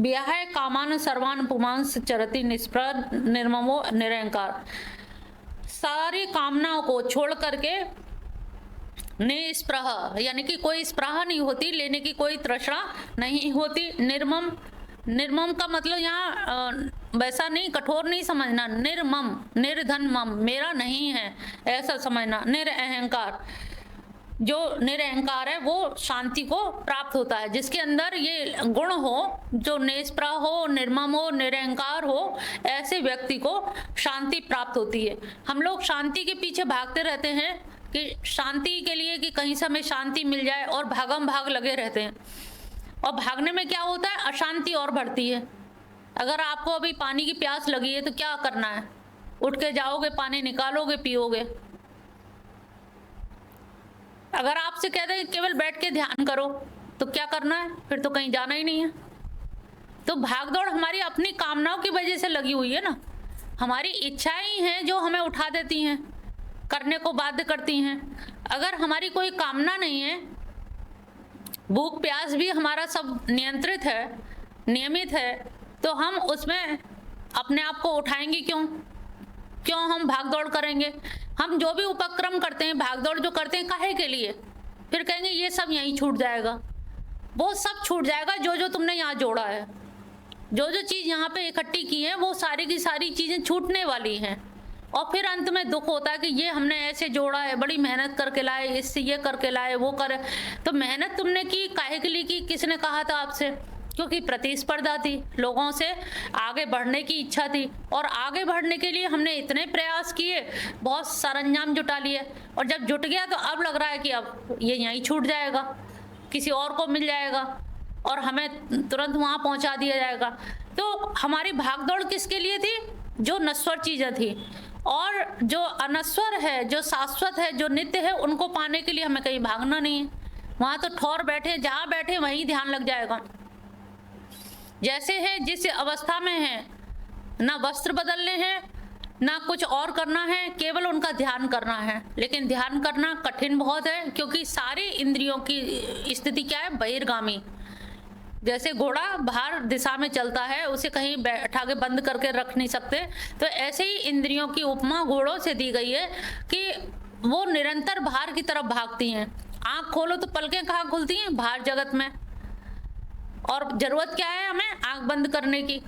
विहाय कामान सर्वान पुमांस चरति निष्प्रह निर्ममो निरहंकार। सारी कामनाओं को छोड़ करके निस्पृह यानी कि कोई स्पृहा नहीं होती, लेने की कोई तृष्णा नहीं होती। निर्मम, निर्मम का मतलब यहाँ वैसा नहीं, कठोर नहीं समझना। निर्मम, निर्धन मम, मेरा नहीं है ऐसा समझना। निरअहंकार, जो निरअहंकार है वो शांति को प्राप्त होता है। जिसके अंदर ये गुण हो, जो निष्प्रह हो, निर्मम हो, निरअहंकार हो, ऐसे व्यक्ति को शांति प्राप्त होती है। हम लोग शांति के पीछे भागते रहते हैं कि शांति के लिए, कि कहीं से हमें शांति मिल जाए, और भागम भाग लगे रहते हैं। और भागने में क्या होता है, अशांति और बढ़ती है। अगर आपको अभी पानी की प्यास लगी है तो क्या करना है, उठ के जाओगे, पानी निकालोगे, पियोगे। अगर आपसे कह दे केवल बैठ के ध्यान करो तो क्या करना है, फिर तो कहीं जाना ही नहीं है। तो भागदौड़ हमारी अपनी कामनाओं की वजह से लगी हुई है ना। हमारी इच्छाएं ही हैं जो हमें उठा देती हैं, करने को बाध्य करती हैं। अगर हमारी कोई कामना नहीं है, भूख प्यास भी हमारा सब नियंत्रित है, नियमित है, तो हम उसमें अपने आप को उठाएंगे क्यों? क्यों हम भागदौड़ करेंगे? हम जो भी उपक्रम करते हैं, भागदौड़ जो करते हैं, काहे के लिए? फिर कहेंगे ये सब यहीं छूट जाएगा। वो सब छूट जाएगा जो जो तुमने यहाँ जोड़ा है, जो जो चीज़ यहाँ पे इकट्ठी की है, वो सारी की सारी चीज़ें छूटने वाली हैं। और फिर अंत में दुख होता है कि ये हमने ऐसे जोड़ा है, बड़ी मेहनत करके लाए, इससे ये करके लाए, वो करे। तो मेहनत तुमने की काहे के लिए की? किसने कहा था आपसे? क्योंकि प्रतिस्पर्धा थी, लोगों से आगे बढ़ने की इच्छा थी, और आगे बढ़ने के लिए हमने इतने प्रयास किए, बहुत सरंजाम जुटा लिए, और जब जुट गया तो अब लग रहा है कि अब ये यहीं छूट जाएगा, किसी और को मिल जाएगा और हमें तुरंत वहाँ पहुँचा दिया जाएगा। तो हमारी भागदौड़ किसके लिए थी? जो नश्वर चीज़ें थी। और जो अनश्वर है, जो शाश्वत है, जो नित्य है, उनको पाने के लिए हमें कहीं भागना नहीं है। वहाँ तो ठौर बैठे, जहाँ बैठे वहीं ध्यान लग जाएगा। जैसे है, जिस अवस्था में है, ना वस्त्र बदलने हैं, ना कुछ और करना है, केवल उनका ध्यान करना है। लेकिन ध्यान करना कठिन बहुत है, क्योंकि सारी इंद्रियों की स्थिति क्या है? बहिर्गामी। जैसे घोड़ा बाहर दिशा में चलता है, उसे कहीं बैठा के बंद करके रख नहीं सकते, तो ऐसे ही इंद्रियों की उपमा घोड़ों से दी गई है कि वो निरंतर बाहर की तरफ भागती हैं। आँख खोलो तो पलकें कहाँ खुलती हैं? बाहर जगत में। और ज़रूरत क्या है हमें? आँख बंद करने की।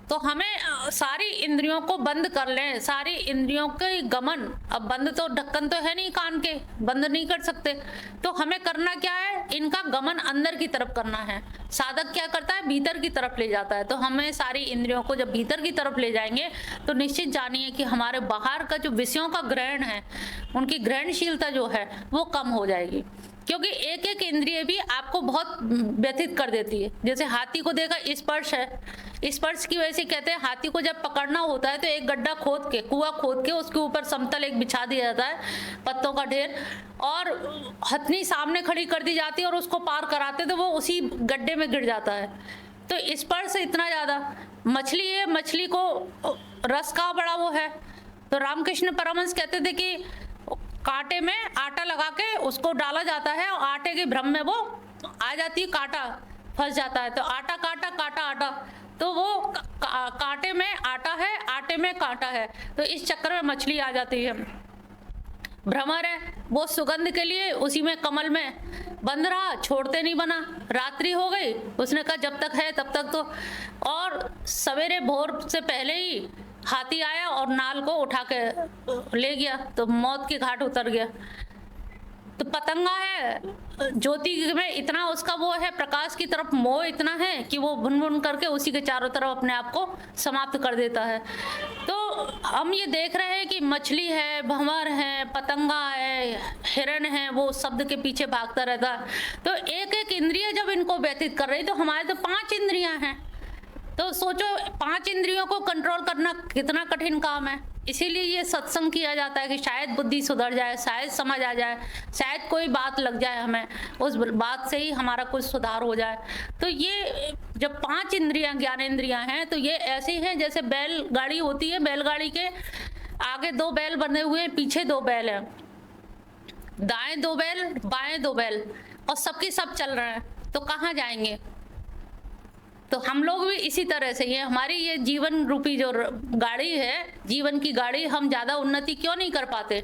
तो हमें सारी इंद्रियों को बंद कर लें, सारी इंद्रियों के गमन। अब बंद तो ढक्कन तो है नहीं, कान के बंद नहीं कर सकते, तो हमें करना क्या है? इनका गमन अंदर की तरफ करना है। साधक क्या करता है? भीतर की तरफ ले जाता है। तो हमें सारी इंद्रियों को जब भीतर की तरफ ले जाएंगे तो निश्चित जानिए कि हमारे बाहर का जो विषयों का ग्रहण है, उनकी ग्रहणशीलता जो है वो कम हो जाएगी। क्योंकि एक एक इंद्रिय भी आपको बहुत व्यथित कर देती है। जैसे हाथी को देखा, स्पर्श है, स्पर्श की वजह से कहते हैं हाथी को जब पकड़ना होता है तो एक गड्ढा खोद के, कुआं खोद के, उसके ऊपर समतल एक बिछा दिया जाता है, पत्तों का ढेर, और हथनी सामने खड़ी कर दी जाती है और उसको पार कराते तो वो उसी गड्ढे में गिर जाता है। तो स्पर्श इतना ज़्यादा। मछली है, मछली को रस का बड़ा वो है। तो रामकृष्ण परमहंस कहते थे कि कांटे में आटा लगा के उसको डाला जाता है, और आटे के भ्रम में वो आ जाती है, कांटा फंस जाता है। तो आटा काटा, काटा आटा, तो वो कांटे में आटा है, आटे में कांटा है, तो इस चक्कर में मछली आ जाती है। भ्रमर है, वो सुगंध के लिए उसी में कमल में बंद रहा, छोड़ते नहीं बना। रात्रि हो गई, उसने कहा जब तक है तब तक तो, और सवेरे भोर से पहले ही हाथी आया और नाल को उठा के ले गया, तो मौत के घाट उतर गया। तो पतंगा है, ज्योति में इतना उसका वो है, प्रकाश की तरफ मोह इतना है कि वो भुन भुन करके उसी के चारों तरफ अपने आप को समाप्त कर देता है। तो हम ये देख रहे हैं कि मछली है, भंवर है, पतंगा है, हिरण है, वो शब्द के पीछे भागता रहता है। तो एक एक इंद्रिय जब इनको व्यतीत कर रही, तो हमारे तो 5 इंद्रियां हैं। तो सोचो 5 इंद्रियों को कंट्रोल करना कितना कठिन काम है। इसीलिए ये सत्संग किया जाता है कि शायद बुद्धि सुधर जाए, शायद समझ आ जाए, शायद कोई बात लग जाए हमें, उस बात से ही हमारा कुछ सुधार हो जाए। तो ये जब 5 इंद्रियां ज्ञानेंद्रियां हैं, तो ये ऐसे ही हैं जैसे बैलगाड़ी होती है, बैलगाड़ी के आगे 2 बैल बंधे हुए हैं, पीछे 2 बैल हैं, दाएं 2 बैल, बाएं 2 बैल, और सबके सब चल रहे हैं, तो कहाँ जाएंगे? तो हम लोग भी इसी तरह से, ये हमारी ये जीवन रूपी जो गाड़ी है, जीवन की गाड़ी, हम ज़्यादा उन्नति क्यों नहीं कर पाते?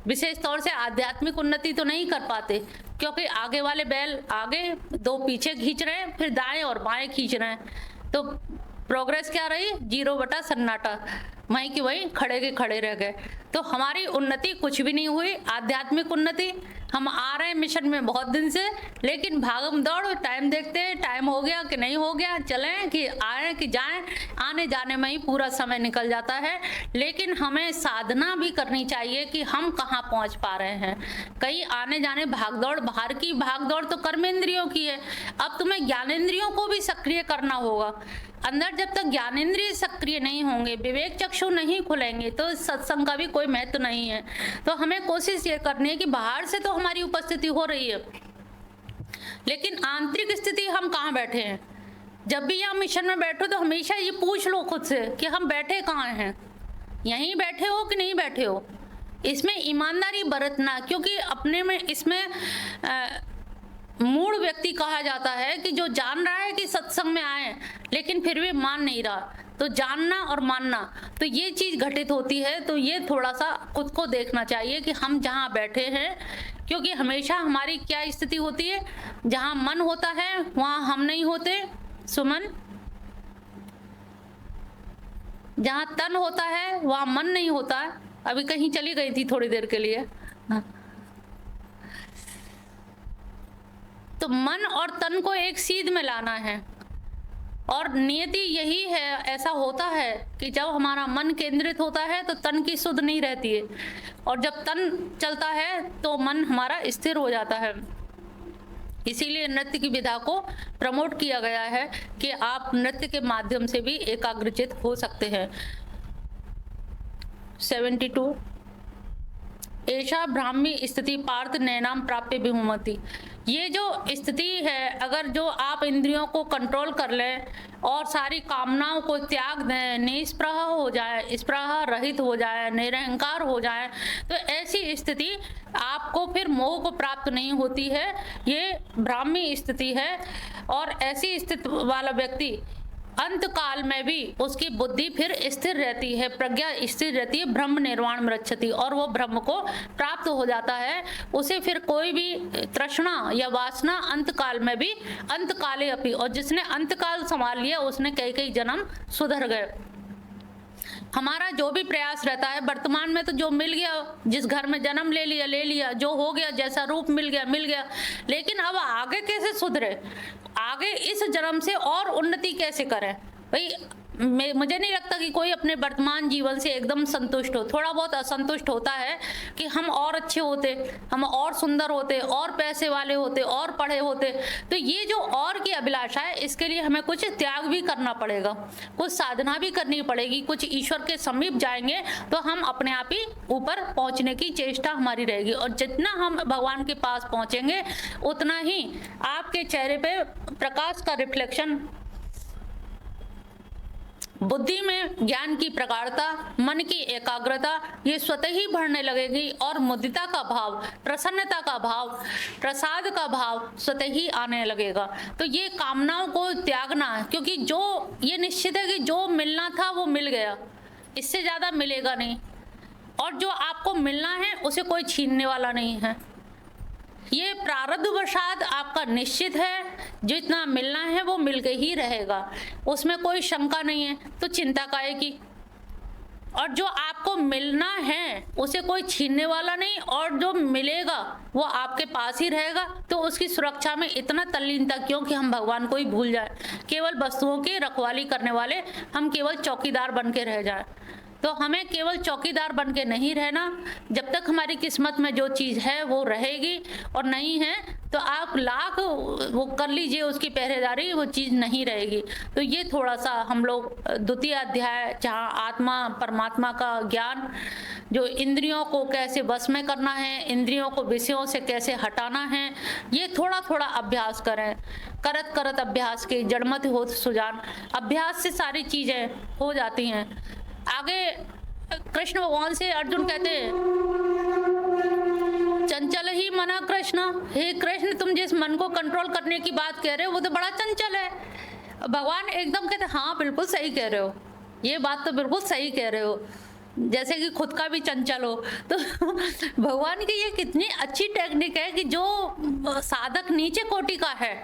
विशेष तौर से आध्यात्मिक उन्नति तो नहीं कर पाते, क्योंकि आगे वाले बैल आगे, दो पीछे खींच रहे हैं, फिर दाएं और बाएं खींच रहे हैं। तो प्रोग्रेस क्या रही? 0 बटा सन्नाटा, वहीं की वहीं खड़े के खड़े रह गए। तो हमारी उन्नति कुछ भी नहीं हुई, आध्यात्मिक उन्नति। हम आ रहे हैं मिशन में बहुत दिन से, लेकिन भागम दौड़, टाइम देखते हैं, टाइम हो गया कि नहीं हो गया, चलें कि आए कि जाएं, आने जाने में ही पूरा समय निकल जाता है। लेकिन हमें साधना भी करनी चाहिए कि हम कहाँ पहुँच पा रहे हैं। कहीं आने जाने भागदौड़, बाहर की भागदौड़ तो कर्मेंद्रियों की है, अब तुम्हें ज्ञानेंद्रियों को भी सक्रिय करना होगा। अंदर जब तक ज्ञानेंद्रिय सक्रिय नहीं होंगे, विवेक चक्षु नहीं खुलेंगे, तो सत्संग का भी कोई महत्व नहीं है। तो हमें कोशिश ये करनी है कि बाहर से तो हमारी उपस्थिति हो रही है, लेकिन आंतरिक स्थिति हम कहाँ बैठे हैं। जब भी यहाँ मिशन में बैठो तो हमेशा ये पूछ लो खुद से कि हम बैठे कहाँ हैं, यहीं बैठे हो कि नहीं बैठे हो। इसमें ईमानदारी बरतना, क्योंकि अपने में इसमें मूढ़ व्यक्ति कहा जाता है कि जो जान रहा है कि सत्संग में आए लेकिन फिर भी मान नहीं रहा। तो जानना और मानना, तो ये चीज़ घटित होती है। तो ये थोड़ा सा खुद को देखना चाहिए कि हम जहाँ बैठे हैं, क्योंकि हमेशा हमारी क्या स्थिति होती है, जहाँ मन होता है वहाँ हम नहीं होते। सुमन, जहाँ तन होता है वहाँ मन नहीं होता। अभी कहीं चली गई थी थोड़ी देर के लिए। तो मन और तन को एक सीध में लाना है, और नियति यही है। ऐसा होता है कि जब हमारा मन केंद्रित होता है तो तन की सुध नहीं रहती है, और जब तन चलता है तो मन हमारा स्थिर हो जाता है। इसीलिए नृत्य की विधा को प्रमोट किया गया है कि आप नृत्य के माध्यम से भी एकाग्रचित हो सकते हैं। 72 ऐसा ब्राह्मी स्थिति पार्थ नैनाम प्राप्य विमुमति। ये जो स्थिति है, अगर जो आप इंद्रियों को कंट्रोल कर लें और सारी कामनाओं को त्याग दें, निस्पृह हो जाए, स्पृहा रहित हो जाए, निरहंकार हो जाए, तो ऐसी स्थिति आपको फिर मोह को प्राप्त नहीं होती है। ये ब्राह्मी स्थिति है, और ऐसी स्थिति वाला व्यक्ति अंत काल में भी उसकी बुद्धि फिर स्थिर रहती है, प्रज्ञा स्थिर रहती है, ब्रह्म निर्वाण मृच्छति, और वो ब्रह्म को प्राप्त हो जाता है। उसे फिर कोई भी तृष्णा या वासना अंत काल में भी, अंत काले अपि, और जिसने अंत काल संभाल लिया उसने कई कई जन्म सुधर गए। हमारा जो भी प्रयास रहता है, वर्तमान में तो जो मिल गया, जिस घर में जन्म ले लिया, जो हो गया, जैसा रूप मिल गया, लेकिन अब आगे कैसे सुधरे, आगे इस जन्म से और उन्नति कैसे करें। भाई मुझे नहीं लगता कि कोई अपने वर्तमान जीवन से एकदम संतुष्ट हो। थोड़ा बहुत असंतुष्ट होता है कि हम और अच्छे होते, हम और सुंदर होते, और पैसे वाले होते, और पढ़े होते। तो ये जो और की अभिलाषा है, इसके लिए हमें कुछ त्याग भी करना पड़ेगा, कुछ साधना भी करनी पड़ेगी, कुछ ईश्वर के समीप जाएंगे तो हम अपने आप ही ऊपर पहुंचने की चेष्टा हमारी रहेगी। और जितना हम भगवान के पास पहुंचेंगे उतना ही आपके चेहरे पे प्रकाश का रिफ्लेक्शन, बुद्धि में ज्ञान की प्रगाढ़ता, मन की एकाग्रता, ये स्वतः ही बढ़ने लगेगी, और मुदिता का भाव, प्रसन्नता का भाव, प्रसाद का भाव स्वतः ही आने लगेगा। तो ये कामनाओं को त्यागना, क्योंकि जो ये निश्चित है कि जो मिलना था वो मिल गया, इससे ज़्यादा मिलेगा नहीं, और जो आपको मिलना है उसे कोई छीनने वाला नहीं है। ये प्रारब्धवशात आपका निश्चित है, जितना मिलना है वो मिल के ही रहेगा, उसमें कोई शंका नहीं है। तो चिंता काहे की, और जो आपको मिलना है उसे कोई छीनने वाला नहीं, और जो मिलेगा वो आपके पास ही रहेगा। तो उसकी सुरक्षा में इतना तल्लीनता क्यों कि हम भगवान को ही भूल जाए, केवल वस्तुओं की रखवाली करने वाले हम केवल चौकीदार बन के रह जाए। तो हमें केवल चौकीदार बन के नहीं रहना। जब तक हमारी किस्मत में जो चीज़ है वो रहेगी, और नहीं है तो आप लाख वो कर लीजिए उसकी पहरेदारी, वो चीज़ नहीं रहेगी। तो ये थोड़ा सा हम लोग द्वितीय अध्याय, जहाँ आत्मा परमात्मा का ज्ञान, जो इंद्रियों को कैसे वश में करना है, इंद्रियों को विषयों से कैसे हटाना है, ये थोड़ा थोड़ा अभ्यास करें। करत करत अभ्यास के जड़मत होत सुजान, अभ्यास से सारी चीज़ें हो जाती हैं। आगे कृष्ण भगवान से अर्जुन कहते हैं, चंचल ही मना कृष्ण, हे कृष्ण तुम जिस मन को कंट्रोल करने की बात कह रहे हो वो तो बड़ा चंचल है। भगवान एकदम कहते हाँ बिल्कुल सही कह रहे हो, ये बात तो बिल्कुल सही कह रहे हो, जैसे कि खुद का भी चंचल हो। तो भगवान की ये कितनी अच्छी टेक्निक है कि जो साधक नीचे कोटि का है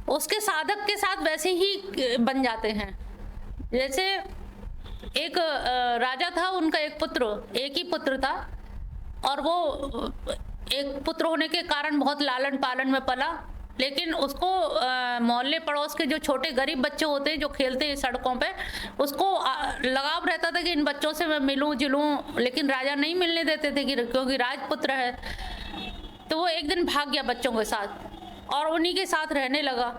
उसके साधक के साथ वैसे ही बन जाते हैं। जैसे एक राजा था, उनका एक ही पुत्र था, और वो एक पुत्र होने के कारण बहुत लालन पालन में पला, लेकिन उसको मोहल्ले पड़ोस के जो छोटे गरीब बच्चे होते हैं जो खेलते हैं सड़कों पे, उसको लगाव रहता था कि इन बच्चों से मैं मिलूं जुलूं, लेकिन राजा नहीं मिलने देते थे क्योंकि राजपुत्र है। तो वो एक दिन भाग गया बच्चों के साथ और उन्हीं के साथ रहने लगा,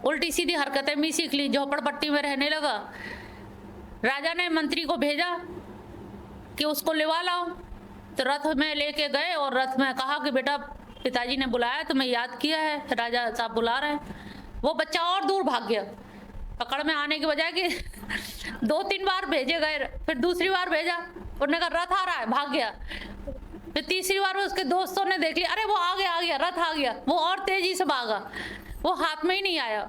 उल्टी सीधी हरकतें भी सीख ली, झोपड़पट्टी में रहने लगा। राजा ने मंत्री को भेजा कि उसको लिवा लाओ, तो रथ में लेके गए और रथ में कहा कि बेटा पिताजी ने बुलाया, तुम्हें याद किया है, राजा साहब बुला रहे हैं। वो बच्चा और दूर भाग गया, पकड़ में आने के बजाय कि 2-3 बार भेजे गए, फिर दूसरी बार भेजा, उन्होंने कहा रथ आ रहा है, भाग गया। फिर तीसरी बार उसके दोस्तों ने देख लिया, अरे वो आ गया रथ आ गया, वो और तेजी से भागा, वो हाथ में ही नहीं आया।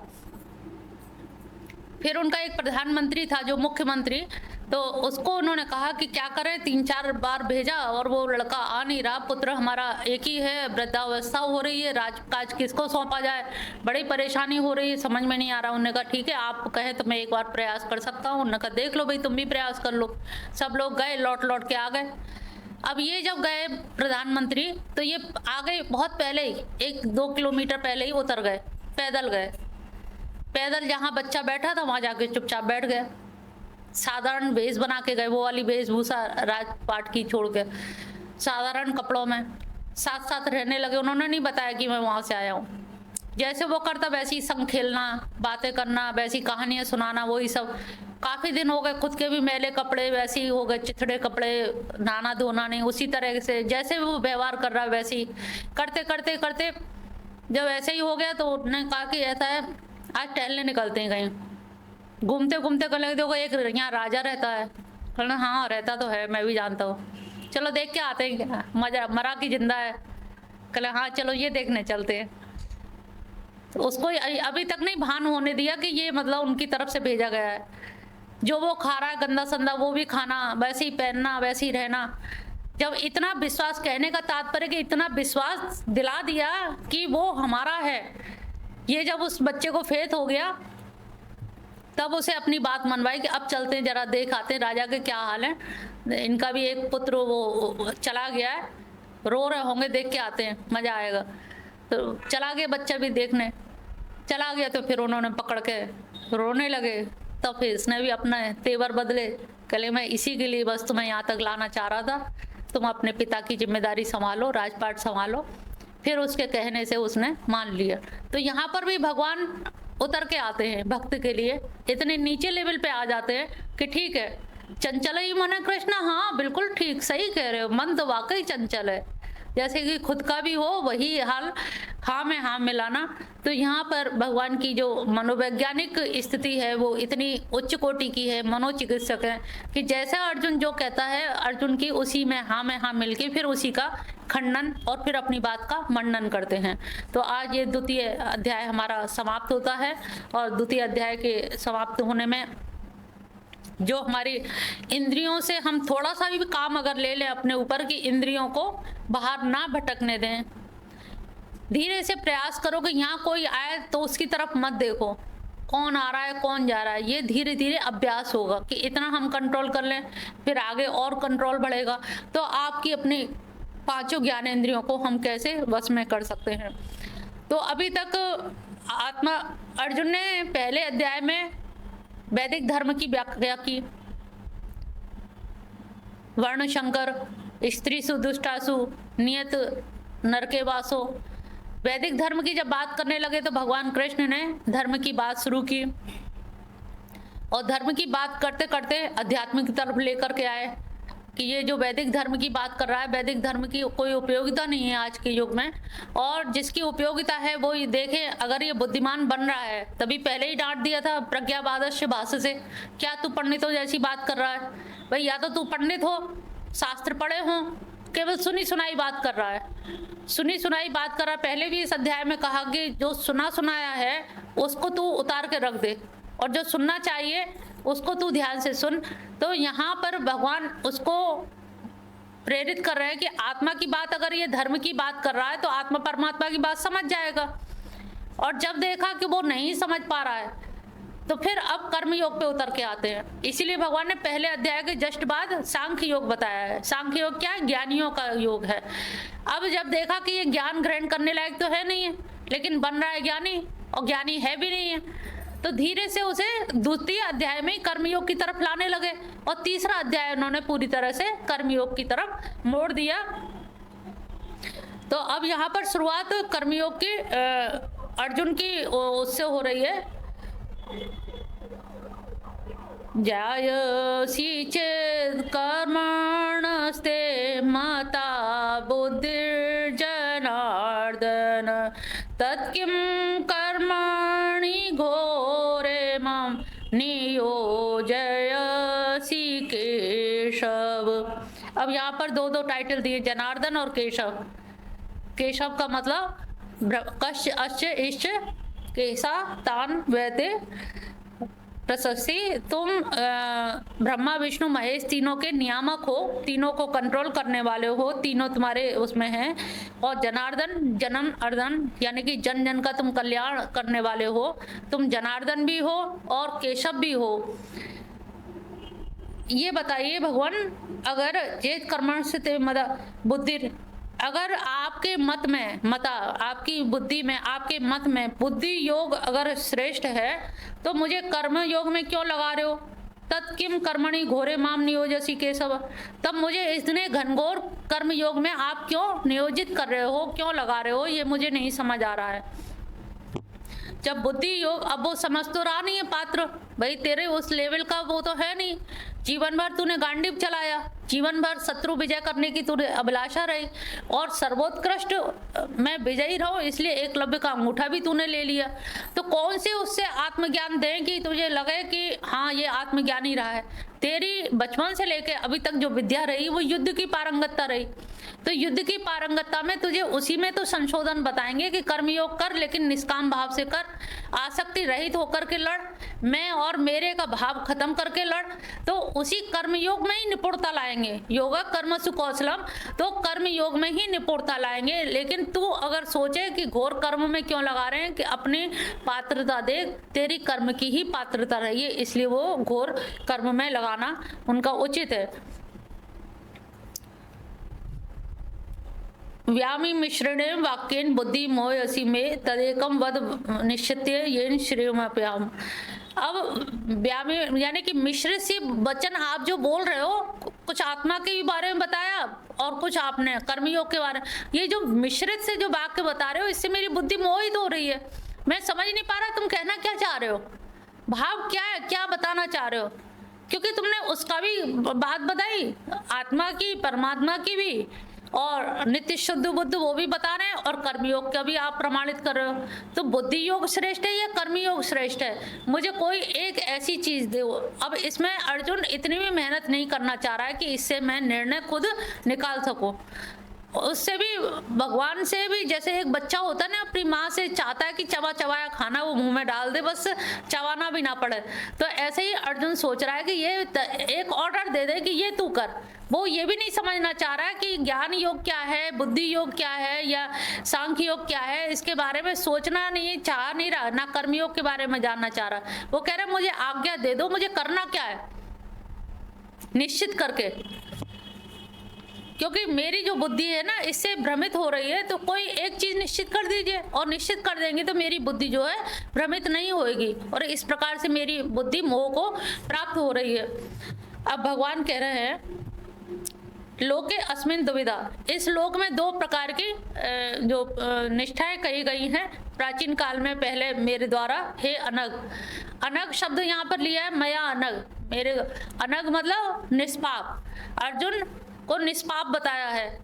फिर उनका एक प्रधानमंत्री था जो मुख्यमंत्री, तो उसको उन्होंने कहा कि क्या करें, 3-4 बार भेजा और वो लड़का आ नहीं रहा, पुत्र हमारा एक ही है, वृद्धावस्था हो रही है, राजकाज किसको सौंपा जाए, बड़ी परेशानी हो रही है, समझ में नहीं आ रहा। उन्होंने कहा ठीक है आप कहें तो मैं एक बार प्रयास कर सकता हूँ। उन्होंने कहा देख लो भाई, तुम भी प्रयास कर लो। सब लोग गए, लौट के आ गए। अब ये जब गए प्रधानमंत्री, तो ये आ गए बहुत पहले ही, 1-2 किलोमीटर पहले ही उतर गए, पैदल गए। पैदल जहाँ बच्चा बैठा था वहाँ जाके चुपचाप बैठ गया, साधारण वेश बना के गए, वो वाली वेशभूषा राजपाट की छोड़ के साधारण कपड़ों में साथ साथ रहने लगे। उन्होंने नहीं बताया कि मैं वहाँ से आया हूँ। जैसे वो करता वैसे ही संग खेलना, बातें करना, वैसी कहानियाँ सुनाना, वही सब। काफ़ी दिन हो गए, खुद के भी मैले कपड़े वैसे ही हो गए, चिथड़े कपड़े, नहाना धोना नहीं, उसी तरह से जैसे वो व्यवहार कर रहा है वैसे ही करते करते करते जब ऐसे ही हो गया, तो उन्होंने कहा कि ऐसा है आज टहलने निकलते हैं कहीं। घूमते घूमते कर लगे, देखो एक यहाँ राजा रहता है। कहना हाँ रहता तो है, मैं भी जानता हूँ, चलो देख के आते हैं क्या, मजा मरा कि जिंदा है। कहले हाँ चलो ये देखने चलते हैं। तो उसको अभी तक नहीं भान होने दिया कि ये मतलब उनकी तरफ से भेजा गया है। जो वो खा रहा है गंदा संदा वो भी खाना, वैसे ही पहनना, वैसे ही रहना। जब इतना विश्वास, कहने का तात्पर्य कि इतना विश्वास दिला दिया कि वो हमारा है, ये जब उस बच्चे को फेथ हो गया तब उसे अपनी बात मनवाई कि अब चलते हैं, जरा देख आते हैं राजा के क्या हाल है। इनका भी एक पुत्र वो चला गया है, रो रहे होंगे, देख के आते हैं, मजा आएगा। तो चला गया बच्चा भी देखने, चला गया तो फिर उन्होंने पकड़ के रोने लगे। तो फिर इसने भी अपना तेवर बदले, कहले मैं इसी के लिए बस तुम्हें यहाँ तक लाना चाह रहा था, तुम अपने पिता की जिम्मेदारी संभालो, राजपाट संभालो। फिर उसके कहने से उसने मान लिया। तो यहाँ पर भी भगवान उतर के आते हैं भक्त के लिए, इतने नीचे लेवल पे आ जाते हैं कि ठीक है चंचल ही मन है कृष्ण, हाँ बिल्कुल ठीक सही कह रहे हो, मन तो वाकई चंचल है, जैसे कि खुद का भी हो वही हाल, हाँ में हाँ मिलाना। तो यहाँ पर भगवान की जो मनोवैज्ञानिक स्थिति है वो इतनी उच्च कोटि की है, मनोचिकित्सक है कि जैसा अर्जुन जो कहता है अर्जुन की उसी में हाँ मिलके फिर उसी का खंडन और फिर अपनी बात का मंडन करते हैं। तो आज ये द्वितीय अध्याय हमारा समाप्त होता है, और द्वितीय अध्याय के समाप्त होने में जो हमारी इंद्रियों से हम थोड़ा सा भी काम अगर ले लें अपने ऊपर की इंद्रियों को बाहर ना भटकने दें, धीरे से प्रयास करो कि यहाँ कोई आए तो उसकी तरफ मत देखो, कौन आ रहा है कौन जा रहा है, ये धीरे धीरे अभ्यास होगा कि इतना हम कंट्रोल कर लें, फिर आगे और कंट्रोल बढ़ेगा। तो आपकी अपनी 5 ज्ञानेंद्रियों को हम कैसे वश में कर सकते हैं। तो अभी तक आत्मा अर्जुन ने पहले अध्याय में वैदिक धर्म की व्याख्या की, वर्ण शंकर, स्त्रीसु दुष्टासु, नियत नरके वासो। वैदिक धर्म की जब बात करने लगे तो भगवान कृष्ण ने धर्म की बात शुरू की, और धर्म की बात करते करते अध्यात्म की तरफ लेकर के आए कि ये जो वैदिक धर्म की बात कर रहा है, वैदिक धर्म की कोई उपयोगिता नहीं है आज के युग में, और जिसकी उपयोगिता है वो ये देखें, अगर ये बुद्धिमान बन रहा है तभी पहले ही डांट दिया था प्रज्ञावादस्य भाष्य से, क्या तू पंडितों जैसी बात कर रहा है भाई, या तो तू पंडित हो, शास्त्र पढ़े हो, केवल सुनी सुनाई बात कर रहा है, सुनी सुनाई बात कर रहा है। पहले भी इस अध्याय में कहा कि जो सुना सुनाया है उसको तू उतार के रख दे, और जो सुनना चाहिए उसको तू ध्यान से सुन। तो यहाँ पर भगवान उसको प्रेरित कर रहे हैं कि आत्मा की बात, अगर ये धर्म की बात कर रहा है तो आत्मा परमात्मा की बात समझ जाएगा। और जब देखा कि वो नहीं समझ पा रहा है तो फिर अब कर्म योग पे उतर के आते हैं। इसीलिए भगवान ने पहले अध्याय के जस्ट बाद सांख्य योग बताया है। सांख्य योग क्या है? ज्ञानियों का योग है। अब जब देखा कि ये ज्ञान ग्रहण करने लायक तो है नहीं है, लेकिन बन रहा है ज्ञानी, और ज्ञानी है भी नहीं है, तो धीरे से उसे द्वितीय अध्याय में कर्मयोग की तरफ लाने लगे, और तीसरा अध्याय उन्होंने पूरी तरह से कर्मयोग की तरफ मोड़ दिया। तो अब यहाँ पर शुरुआत कर्मयोग की अर्जुन की उससे हो रही है। जायसी चेत् कर्मणस्ते मता बुद्धिर्जनार्दन तत्किं कर्मणि घोरे मां नियोजयसि केशव। अब यहाँ पर दो दो टाइटल दिए, जनार्दन और केशव। केशव का मतलब कश्य अश्य इश्च केसा तान वैते प्रशस्ति। तुम ब्रह्मा विष्णु महेश तीनों के नियामक हो, तीनों को कंट्रोल करने वाले हो, तीनों तुम्हारे उसमें हैं। और जनार्दन जनन अर्दन यानी कि जन जन का तुम कल्याण करने वाले हो, तुम जनार्दन भी हो और केशव भी हो। ये बताइए भगवान, अगर चेत कर्मण से बुद्धि, अगर आपके मत में आपकी बुद्धि में, आपके मत में बुद्धि योग अगर श्रेष्ठ है तो मुझे कर्म योग में क्यों लगा रहे हो? तत्किम कर्मणि घोरे माम नियोजसी केशव। तब मुझे इतने घनघोर कर्म योग में आप क्यों नियोजित कर रहे हो, क्यों लगा रहे हो? ये मुझे नहीं समझ आ रहा है। जब बुद्धि योग, अब वो समझ तो रहा नहीं है पात्र, भाई तेरे उस लेवल का वो तो है नहीं। जीवन भर तूने गांडीव चलाया, जीवन भर शत्रु विजय करने की तुझे अभिलाषा रही, और सर्वोत्कृष्ट मैं विजयी रहूं इसलिए एकलव्य का अंगूठा भी तूने ले लिया। तो कौन से उससे आत्मज्ञान दें कि तुझे लगे कि हाँ ये आत्मज्ञानी रहा है? तेरी बचपन से लेके अभी तक जो विद्या रही वो युद्ध की पारंगतता रही। तो युद्ध की पारंगतता में तुझे उसी में तो संशोधन बताएंगे कि कर्मयोग कर, लेकिन निष्काम भाव से कर, आसक्ति रहित होकर के लड़, मैं और मेरे का भाव खत्म करके लड़। तो उसी कर्मयोग में ही निपुणता लाएंगे। योगा कर्मसु कौशलम, तो कर्म योग में ही निपुणता लाएंगे। लेकिन तू अगर सोचे कि घोर कर्म में क्यों लगा रहे हैं, कि अपनी पात्रता देख, तेरी कर्म की ही पात्रता रही है, इसलिए वो घोर कर्म में लगाना उनका उचित है। व्यामी मिश्रणे वाक्येन बुद्धि मोहसी में तदेकम वद निश्चित्य येन श्रेयमप्याम। अब व्यामी यानी कि मिश्रित सी वचन आप जो बोल रहे हो, कुछ आत्मा के बारे में बताया और कुछ आपने कर्मयोग के बारे में। ये जो मिश्रित से जो वाक्य बता रहे हो, इससे मेरी बुद्धि मोहित हो रही है। मैं समझ नहीं पा रहा तुम कहना क्या चाह रहे हो, भाव क्या है, क्या बताना चाह रहे हो? क्योंकि तुमने उसका भी बात बताई, आत्मा की, परमात्मा की भी, और नित्य शुद्ध बुद्ध वो भी बता रहे हैं, और कर्मयोग का भी आप प्रमाणित कर रहे हो। तो बुद्धि योग श्रेष्ठ है या कर्मयोग श्रेष्ठ है? मुझे कोई एक ऐसी चीज दो। अब इसमें अर्जुन इतनी भी मेहनत नहीं करना चाह रहा है कि इससे मैं निर्णय खुद निकाल सकूं। उससे भी, भगवान से भी, जैसे एक बच्चा होता है ना, अपनी माँ से चाहता है कि चबा चबाया खाना वो मुंह में डाल दे, बस चबाना भी ना पड़े। तो ऐसे ही अर्जुन सोच रहा है कि ये एक ऑर्डर दे दे कि ये तू कर। वो ये भी नहीं समझना चाह रहा है कि ज्ञान योग क्या है, बुद्धि योग क्या है, या सांख्य योग क्या है, इसके बारे में सोचना नहीं चाह नहीं रहा, ना कर्मयोग के बारे में जानना चाह रहा। वो कह रहा है मुझे आज्ञा दे दो, मुझे करना क्या है निश्चित करके, क्योंकि मेरी जो बुद्धि है ना इससे भ्रमित हो रही है। तो कोई एक चीज निश्चित कर दीजिए, और निश्चित कर देंगे तो मेरी बुद्धि जो है भ्रमित नहीं होगी, और इस प्रकार से मेरी बुद्धि मोह को प्राप्त हो रही है। अब भगवान कह रहे हैं लोके अस्मिन दुविधा, इस लोक में दो प्रकार की जो निष्ठाएं कही गई हैं प्राचीन काल में पहले मेरे द्वारा। हे अनग, अनग शब्द यहाँ पर लिया है, मया अनग, मेरे अनग मतलब निष्पाप। अर्जुन को निष्पाप बताया है।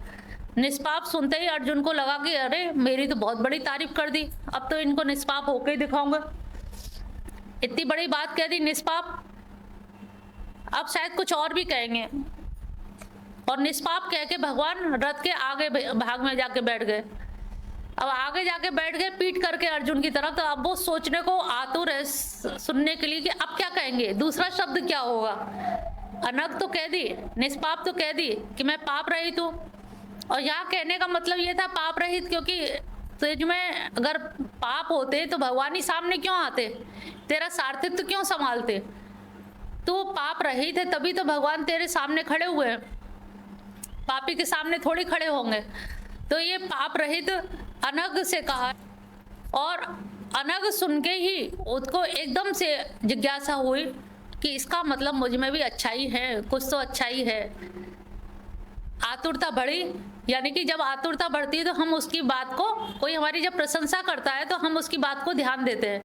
निष्पाप सुनते ही अर्जुन को लगा कि अरे मेरी तो बहुत बड़ी तारीफ कर दी, अब तो इनको निष्पाप होके ही दिखाऊंगा। इतनी बड़ी बात कह दी निष्पाप, अब शायद कुछ और भी कहेंगे। और निष्पाप कह के भगवान रथ के आगे भाग में जाके बैठ गए। अब आगे जाके बैठ गए पीट करके अर्जुन की तरफ, तो अब वो सोचने को आतुर है सुनने के लिए कि अब क्या कहेंगे, दूसरा शब्द क्या होगा। अनग तो कह दी, निष्पाप तो कह दी कि मैं पाप रहित हूँ, और यहाँ कहने का मतलब ये था पाप रहित, क्योंकि तुझ में अगर पाप होते तो भगवान ही सामने क्यों आते, तेरा सारथित्व क्यों संभालते। तू पाप रहित है तभी तो भगवान तेरे सामने खड़े हुए हैं, पापी के सामने थोड़ी खड़े होंगे। तो ये पाप रहित अनग से कहा, और अनग सुन के ही उसको एकदम से जिज्ञासा हुई कि इसका मतलब मुझ में भी अच्छाई है, कुछ तो अच्छाई है। आतुरता बढ़ी, यानी कि जब आतुरता बढ़ती है तो हम उसकी बात को, कोई हमारी जब प्रशंसा करता है तो हम उसकी बात को ध्यान देते हैं।